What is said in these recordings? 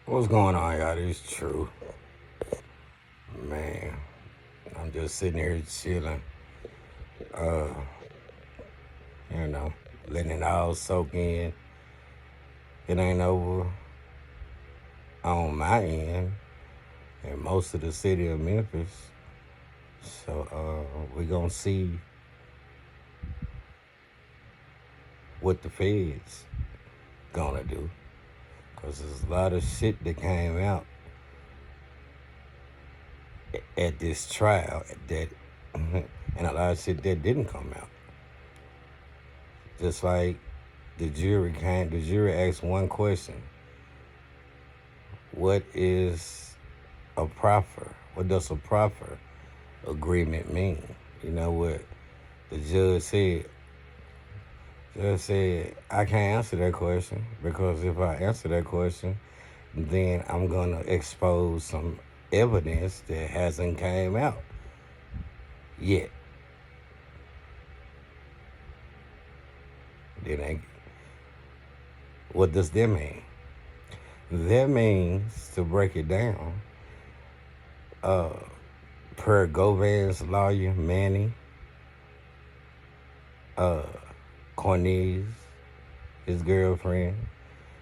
What's going on, y'all? This is True. Man, I'm just sitting here chilling, uh, you know, letting it all soak in. It ain't over on my end and most of the city of Memphis. So, we gonna see what the feds gonna do. Cause there's a lot of shit that came out at this trial that, and a lot of shit that didn't come out. Just like the jury asked one question: What is a proffer? What does a proffer agreement mean? You know what the judge said? Judge said, I can't answer that question because if I answer that question, then I'm gonna expose some evidence that hasn't came out yet. What does that mean? That means, to break it down, uh, per Govan's lawyer, Manny, uh, Cornelius, his girlfriend,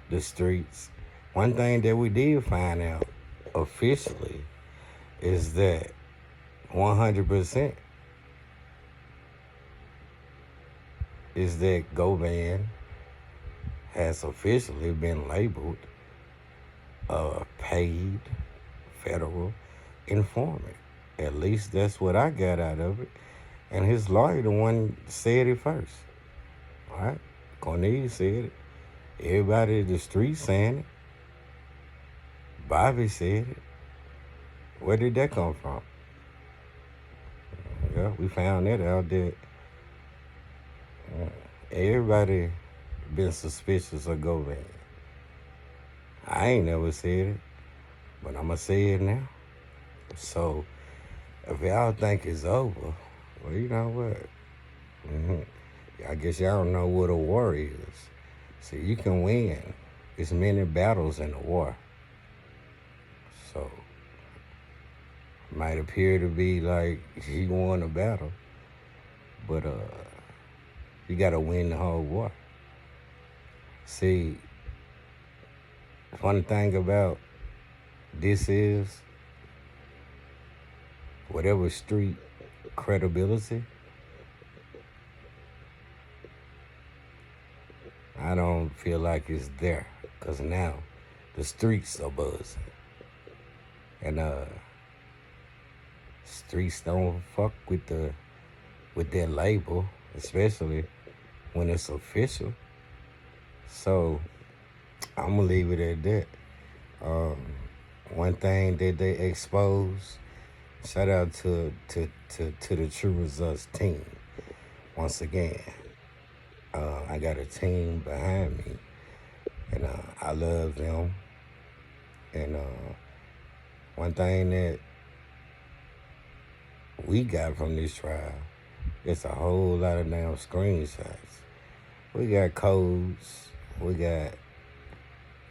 the streets. One thing that we did find out officially is that 100% is that Govan has officially been labeled a paid federal informant. At least that's what I got out of it. And his lawyer, the one said it first. All right? Cornelius said it. Everybody in the street saying it. Bobby said it. Where did that come from? Yeah, we found that out that everybody been suspicious of Govan. I ain't never said it, but I'ma say it now. So if y'all think it's over, well, you know what? Mm-hmm. I guess y'all don't know what a war is. See, you can win. There's many battles in a war. So it might appear to be like he won a battle, but you gotta win the whole war. See, the funny thing about this is whatever street credibility, I don't feel like it's there. Cause now the streets are buzzing. And streets don't fuck with that label, especially when it's official. So I'm gonna leave it at that. Um, One thing that they exposed, shout out to the True Results team. Once again, I got a team behind me, and I love them. And one thing that we got from this trial, it's a whole lot of damn screenshots. We got codes, we got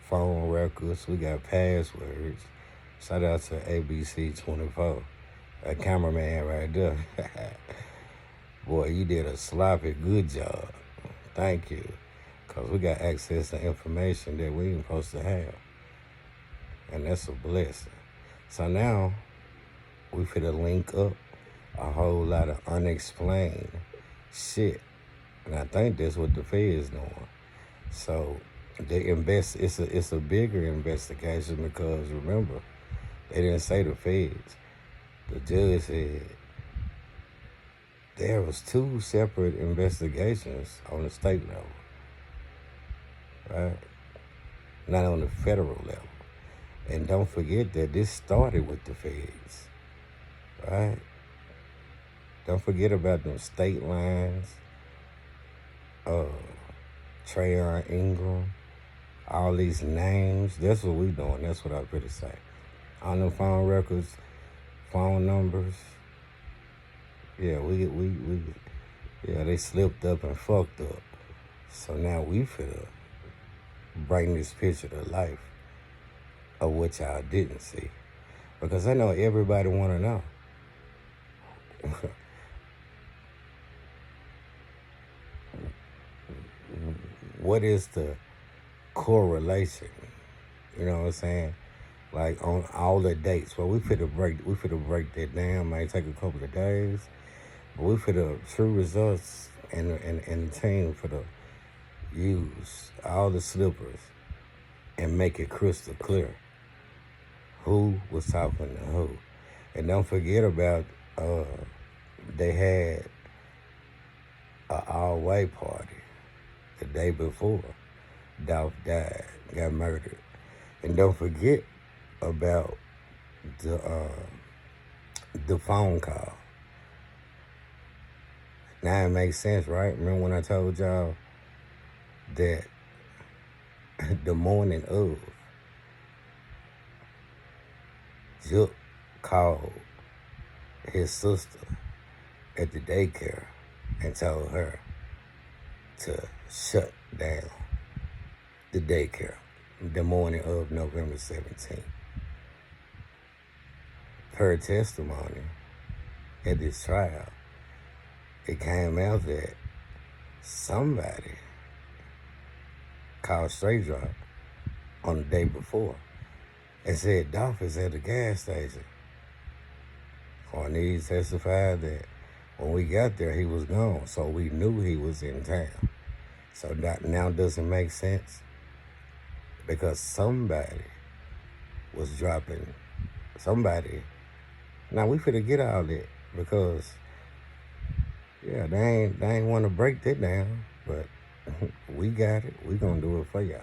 phone records, we got passwords. Shout out to ABC24, a cameraman right there. Boy, you did a sloppy good job. Thank you. Because we got access to information that we ain't supposed to have. And that's a blessing. So now, we finna link up a whole lot of unexplained shit. And I think that's what the Fed's doing. So it's a bigger investigation because remember, they didn't say the Feds. The judge said there was two separate investigations on the state level, right? Not on the federal level. And don't forget that this started with the Feds, right? Don't forget about them state lines, Trayon Ingram, all these names. That's what we doing. That's what I better say. On the phone records, phone numbers. Yeah, they slipped up and fucked up. So now we finna bring this picture to life. of what y'all didn't see. Because I know everybody want to know. What is the correlation? You know what I'm saying? Like on all the dates. Well, we finna break that down. Might take a couple of days. But we finna true results and the team for the use all the slippers and make it crystal clear who was talking to who. And don't forget about they had an all-white party the day before Dolph died, got murdered. And don't forget about the phone call. Now it makes sense, right? Remember when I told y'all that the morning of, Zook called his sister at the daycare and told her to shut down the daycare the morning of November 17th. Per testimony at this trial, it came out that somebody called Straight Drop on the day before and said Dolph is at the gas station. Cornelius testified that when we got there, he was gone, so we knew he was in town. So that now doesn't make sense because somebody was dropping somebody. Now we finna get all that because yeah, they ain't want to break that down, but we got it. We gonna do it for y'all.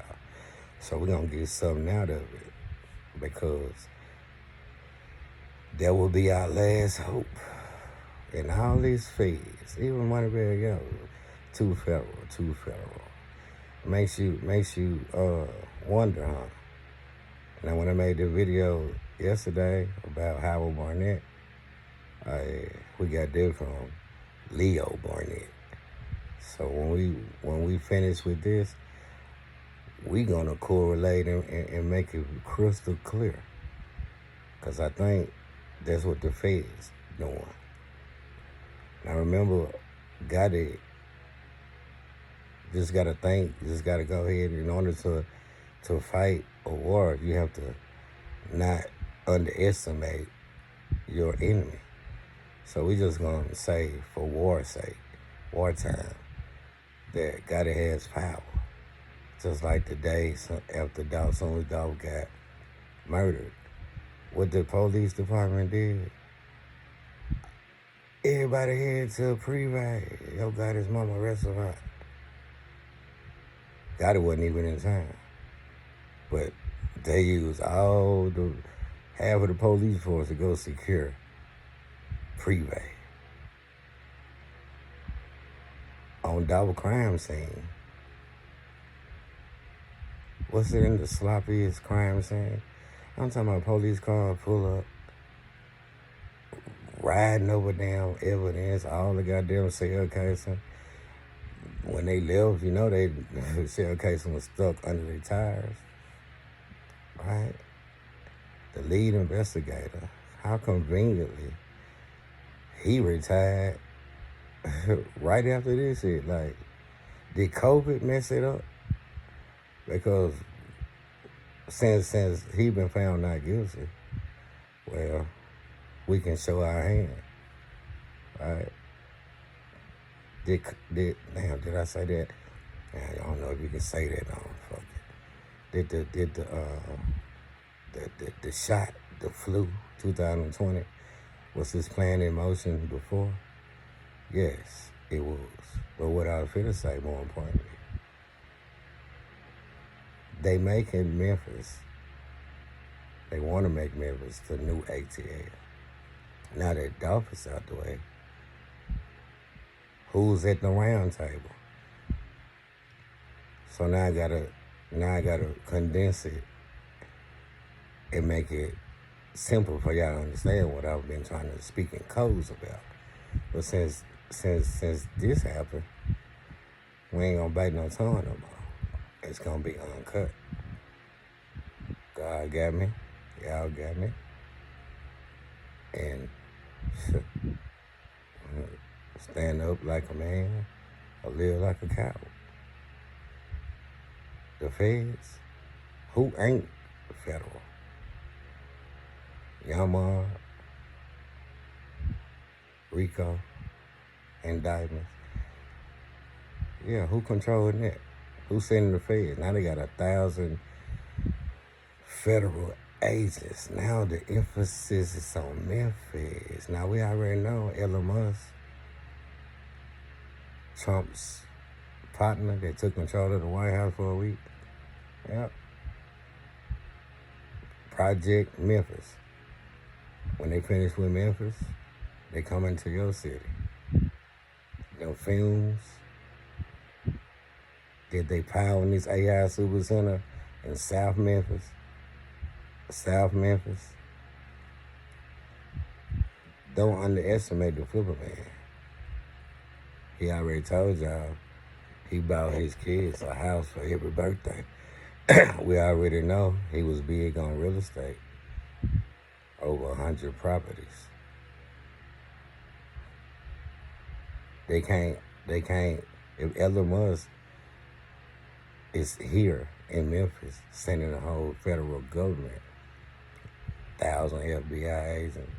So we gonna get something out of it because that will be our last hope. And all these fees, even Moneybag Yo, too federal. Makes you wonder, huh? Now when I made the video yesterday about Howard Barnett, we got that from Leo Barnett. So when we finish with this, we gonna correlate and make it crystal clear. Cause I think that's what the Fed's doing. Now remember, just gotta go ahead. In order to fight a war, you have to not underestimate your enemy. So we just gonna say, for war's sake, wartime, that God has power. Just like the day after Dolph got murdered, what the police department did, everybody head to a privé. Yo got his mama restaurant. Gotti wasn't even in town. But they used half of the police force to go secure privé. On double crime scene. What's it in the sloppiest crime scene? I'm talking about police car pull up, riding over damn evidence, all the goddamn cell casing. When they left, you know, they shell casing was stuck under their tires, right? The lead investigator, how conveniently he retired right after this shit. Like, did COVID mess it up? Because since he been found not guilty, well, we can show our hand, right? Did I say that? I don't know if you can say that on fuck it. Did the shot, the flu 2020, was this plan in motion before? Yes, it was. But what I was finna say, more importantly, they making Memphis, they want to make Memphis the new ATL. Now that Dolph is out the way, who's at the round table? So now I gotta condense it and make it simple for y'all to understand what I've been trying to speak in codes about. But since this happened, we ain't gonna bite no tongue no more. It's gonna be uncut. God got me. Y'all got me. And stand up like a man or live like a coward. The feds, who ain't federal? Yama, Rico, indictments. Yeah, who controlling that? Who's sending the feds? Now they got 1,000 federal agents. Now the emphasis is on Memphis. Now we already know Elon Musk, Trump's partner that took control of the White House for a week. Yep. Project Memphis. When they finish with Memphis, they come into your city. Them fumes that they power in this AI super center in South Memphis. Don't underestimate the flipper man. He already told y'all he bought his kids a house for every birthday. We already know he was big on real estate. Over 100 properties. They can't, if Elon Musk is here in Memphis, sending the whole federal government, 1,000 FBI agents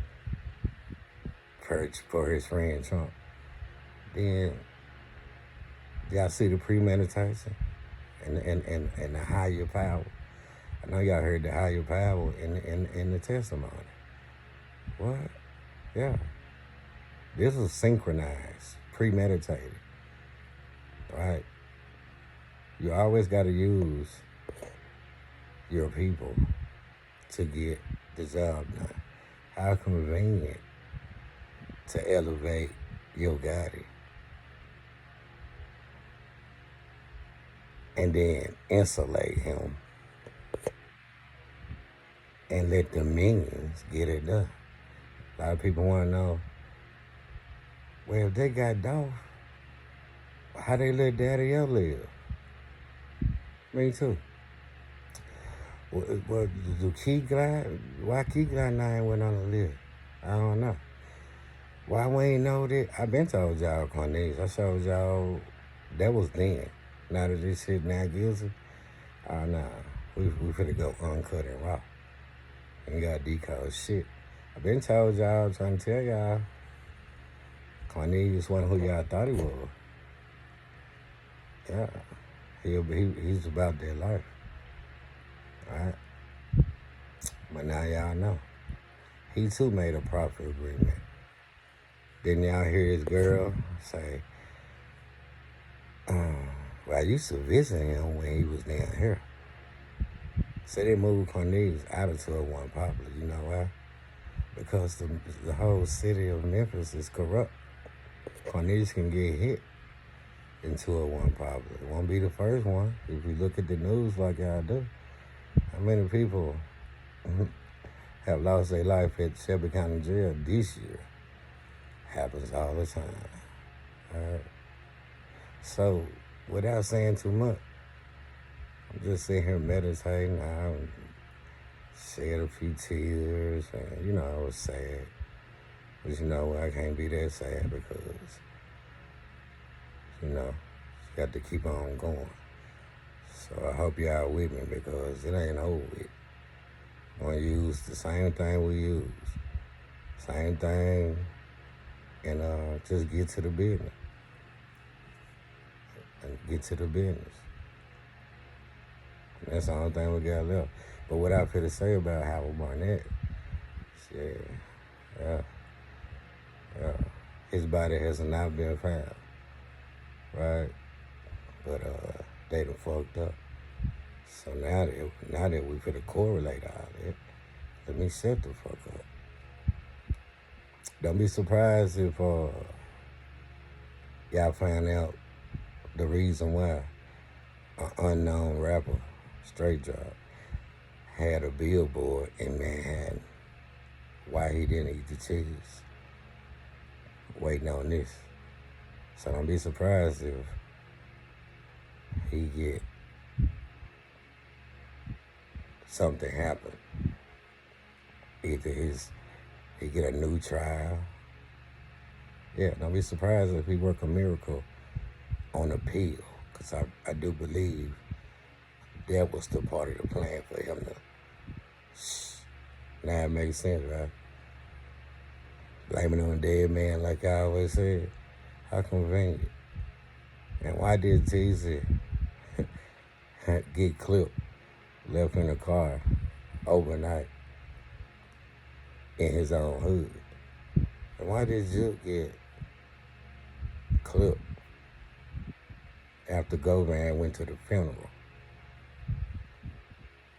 for his friend Trump, then y'all see the premeditation and the higher power. I know y'all heard the higher power in the testimony. What? Yeah. This was synchronized, premeditated, right? You always got to use your people to get the job done. How convenient to elevate your Gotti and then insulate him and let the minions get it done. A lot of people want to know, well, if they got Dolph, how they let Daddy L live? Me too. Well, why Key Glide 9 went on the list? I don't know. Why we ain't know that? I been told y'all, Cornelius. I showed y'all, that was then. Now that this shit now guilty, nah, we finna go uncut and raw. And got decode shit. I been told y'all, trying to tell y'all, Cornelius wasn't who y'all thought he was. Yeah, he's about their life. Alright? But now y'all know. He too made a profit agreement. Then y'all hear his girl say, well, I used to visit him when he was down here. So they moved Cornelius out of 201 Poplar. You know why? Because the whole city of Memphis is corrupt. Cornelius can get hit in 201 Poplar. It won't be the first one. If we look at the news like y'all do, how many people have lost their life at Shelby County Jail this year? Happens all the time. All right. So, without saying too much, I'm just sitting here meditating. I shed a few tears, and I was sad. But I can't be that sad because, you got to keep on going. So I hope y'all with me because it ain't over with. I'm gonna use the same thing we use. Same thing, and just get to the business. And get to the business. And that's the only thing we got left. But what I feel to say about Howard Barnett, yeah. His body has not been found, right? But they done fucked up. So now that we finna correlate all that, let me shut the fuck up. Don't be surprised if y'all find out the reason why an unknown rapper, Straight Drop, had a billboard in Manhattan. Why he didn't eat the cheese. Waiting on this. So don't be surprised if he get something happen. Either he get a new trial. Yeah, don't be surprised if he work a miracle on appeal, because I do believe that was the part of the plan for him to. Now it makes sense, right? Blaming on a dead man, like I always said. How convenient. And why did Teezy get clipped, left in a car overnight in his own hood? And why did Juke get clipped after Govan went to the funeral?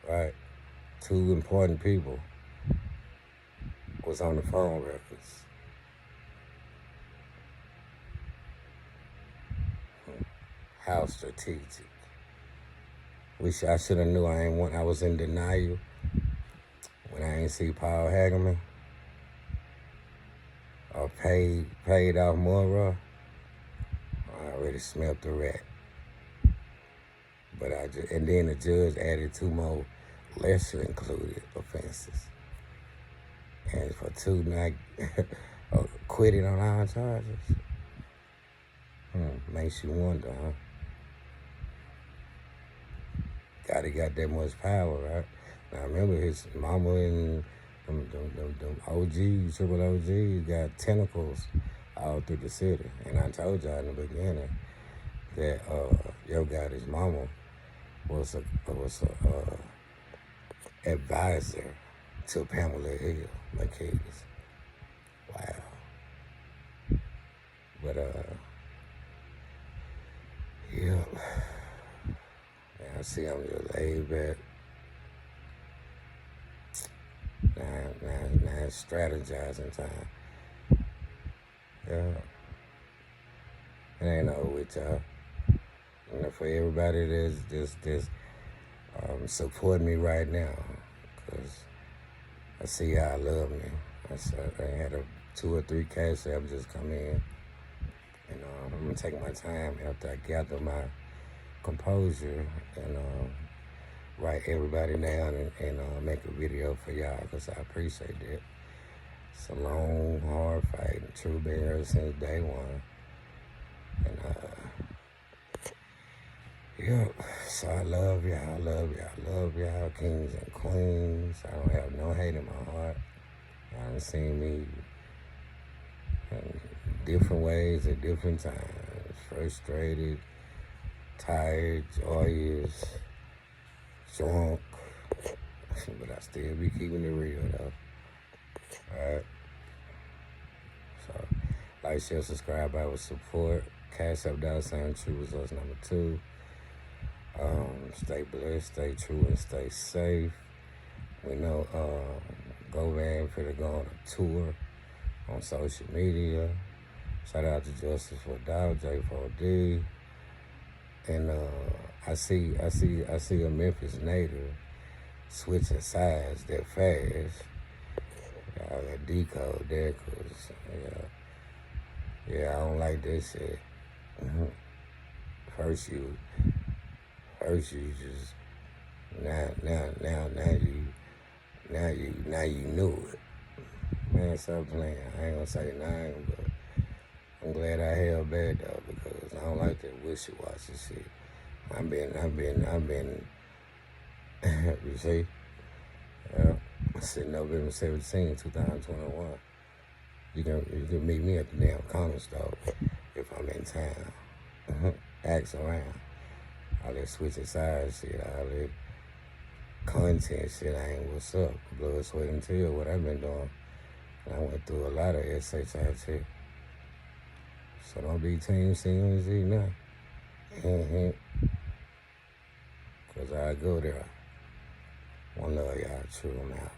Right? Two important people was on the phone records. How strategic. I should have knew I was in denial when I ain't see Paul Hagerman or paid off Mora. I already smelled the rat. But and then the judge added 2 more lesser included offenses. And for 2 not quitting on all charges. Makes you wonder, huh? Gotta got that much power, right? Now remember his mama and them OGs, triple OGs got tentacles all through the city. And I told y'all in the beginning that Yo Gotti's mama was a advisor to Pamela Hill McKee's. Wow. But yeah. I see I'm just laid back. Now it's strategizing time. Yeah. It ain't over with y'all. For everybody that's just supporting me right now, because I see y'all love me. I had 2 or 3 cash apps just come in. And I'm going to take my time after I gather my composure and write everybody down and make a video for y'all, because I appreciate that. It's a long, hard fight. True been here since day one. And yeah, so I love y'all, kings and queens. I don't have no hate in my heart. Y'all done seen me in different ways at different times. Frustrated, tired, joyous, drunk, but I still be keeping it real though. Alright. So, like, share, subscribe, I would support. Cash App $, true results number 2. Stay blessed, stay true, and stay safe. We know Govan finna go on a tour on social media. Shout out to Justice for Dow, J4D. And I see a Memphis native switching sides that fast. Y'all got decode there, cause yeah, I don't like that shit. First you just now you knew it. Man, stop playing. I ain't gonna say nothing, but I'm glad I held back though, because I don't like that wishy-washy shit. I've been, you see? Yeah. Since November 17, 2021. You can meet me at the damn corner store if I'm in town. Ask around. All that switching sides shit, all that content shit, I ain't what's up. Blood, sweat, and tears, what I've been doing. And I went through a lot of SHIT. So don't be Team CMZ now. Because I go there. One love, y'all. True, I'm out.